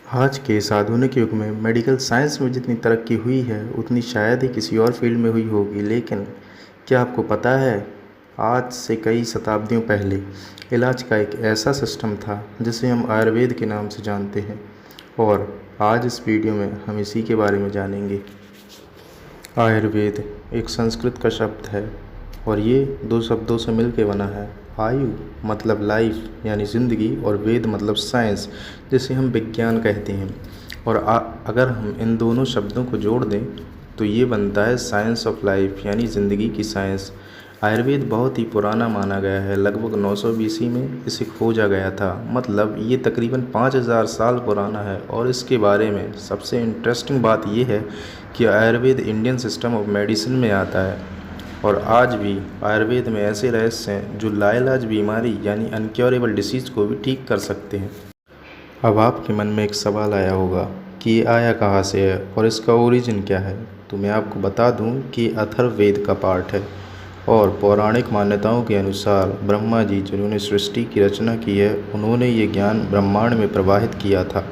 आज के इस आधुनिक युग में मेडिकल साइंस में जितनी तरक्की हुई है उतनी शायद ही किसी और फील्ड में हुई होगी। लेकिन क्या आपको पता है, आज से कई शताब्दियों पहले इलाज का एक ऐसा सिस्टम था जिसे हम आयुर्वेद के नाम से जानते हैं। और आज इस वीडियो में हम इसी के बारे में जानेंगे। आयुर्वेद एक संस्कृत का शब्द है और ये दो शब्दों से मिलकर बना है। आयु मतलब लाइफ यानी ज़िंदगी, और वेद मतलब साइंस जिसे हम विज्ञान कहते हैं। और अगर हम इन दोनों शब्दों को जोड़ दें तो ये बनता है साइंस ऑफ लाइफ यानी ज़िंदगी की साइंस। आयुर्वेद बहुत ही पुराना माना गया है। लगभग 900 BC में इसे खोजा गया था। मतलब ये तकरीबन 5000 साल पुराना है। और इसके बारे में सबसे इंटरेस्टिंग बात यह है कि Ayurveda Indian system of medicine में आता है। और आज भी आयुर्वेद में ऐसे रहस्य हैं जो लाइलाज बीमारी यानी अनक्योरेबल डिसीज़ को भी ठीक कर सकते हैं। अब आपके मन में एक सवाल आया होगा कि ये आया कहाँ से है और इसका ओरिजिन क्या है। तो मैं आपको बता दूं कि ये अथर्ववेद का पार्ट है। और पौराणिक मान्यताओं के अनुसार ब्रह्मा जी जिन्होंने सृष्टि की रचना की है, उन्होंने ये ज्ञान ब्रह्मांड में प्रवाहित किया था।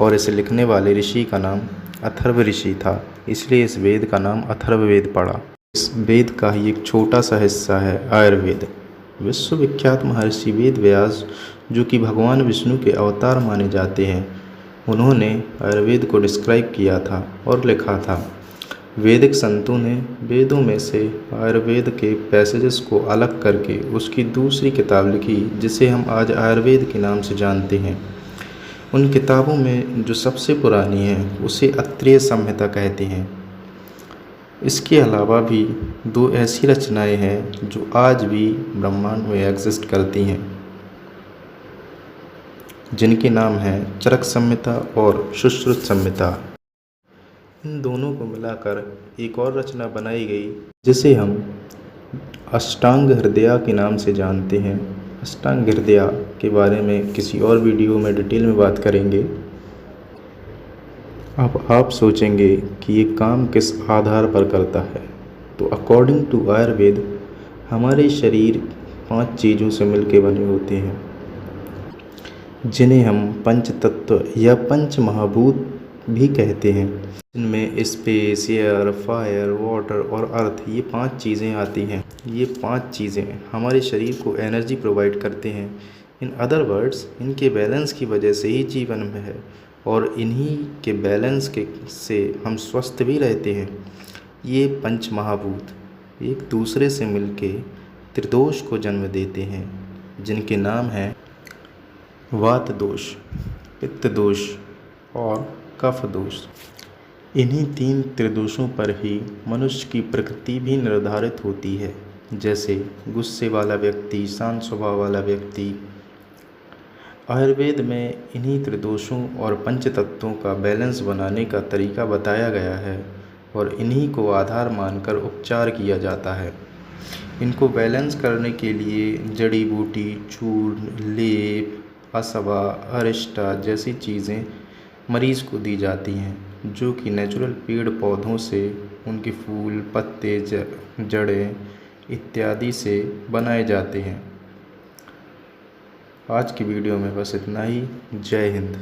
और इसे लिखने वाले ऋषि का नाम अथर्व ऋषि था, इसलिए इस वेद का नाम अथर्ववेद पड़ा। इस वेद का ही एक छोटा सा हिस्सा है आयुर्वेद। विश्वविख्यात महर्षि वेद व्यास, जो कि भगवान विष्णु के अवतार माने जाते हैं, उन्होंने आयुर्वेद को डिस्क्राइब किया था और लिखा था। वैदिक संतों ने वेदों में से आयुर्वेद के पैसेजेस को अलग करके उसकी दूसरी किताब लिखी जिसे हम आज आयुर्वेद के नाम से जानते हैं। उन किताबों में जो सबसे पुरानी है उसे अत्रेय संहिता कहते हैं। इसके अलावा भी दो ऐसी रचनाएं हैं जो आज भी ब्रह्मांड में एग्जिस्ट करती हैं, जिनके नाम हैं चरक संहिता और सुश्रुत संहिता। इन दोनों को मिलाकर एक और रचना बनाई गई जिसे हम अष्टांग हृदया के नाम से जानते हैं। अष्टांग हृदया के बारे में किसी और वीडियो में डिटेल में बात करेंगे। अब आप सोचेंगे कि ये काम किस आधार पर करता है। तो अकॉर्डिंग टू आयुर्वेद हमारे शरीर 5 चीज़ों से मिलकर बने होते हैं, जिन्हें हम पंच तत्व या पंच महाभूत भी कहते हैं। इनमें स्पेस, एयर, फायर, वाटर और अर्थ, ये 5 चीज़ें आती हैं। ये 5 चीज़ें हमारे शरीर को एनर्जी प्रोवाइड करते हैं। इन अदर वर्ड्स, इनके बैलेंस की वजह से ही जीवन में है और इन्हीं के बैलेंस के से हम स्वस्थ भी रहते हैं। ये पंच महाभूत एक दूसरे से मिलके त्रिदोष को जन्म देते हैं, जिनके नाम हैं वात दोष, पित्त दोष और कफ दोष। इन्हीं 3 त्रिदोषों पर ही मनुष्य की प्रकृति भी निर्धारित होती है, जैसे गुस्से वाला व्यक्ति, शांत स्वभाव वाला व्यक्ति। आयुर्वेद में इन्हीं त्रिदोषों और पंच तत्वों का बैलेंस बनाने का तरीका बताया गया है और इन्हीं को आधार मानकर उपचार किया जाता है। इनको बैलेंस करने के लिए जड़ी बूटी, चूर्ण, लेप, असवा, अरिष्टा जैसी चीज़ें मरीज़ को दी जाती हैं, जो कि नेचुरल पेड़ पौधों से उनके फूल, पत्ते, जड़ें इत्यादि से बनाए जाते हैं। आज की वीडियो में बस इतना ही। जय हिंद।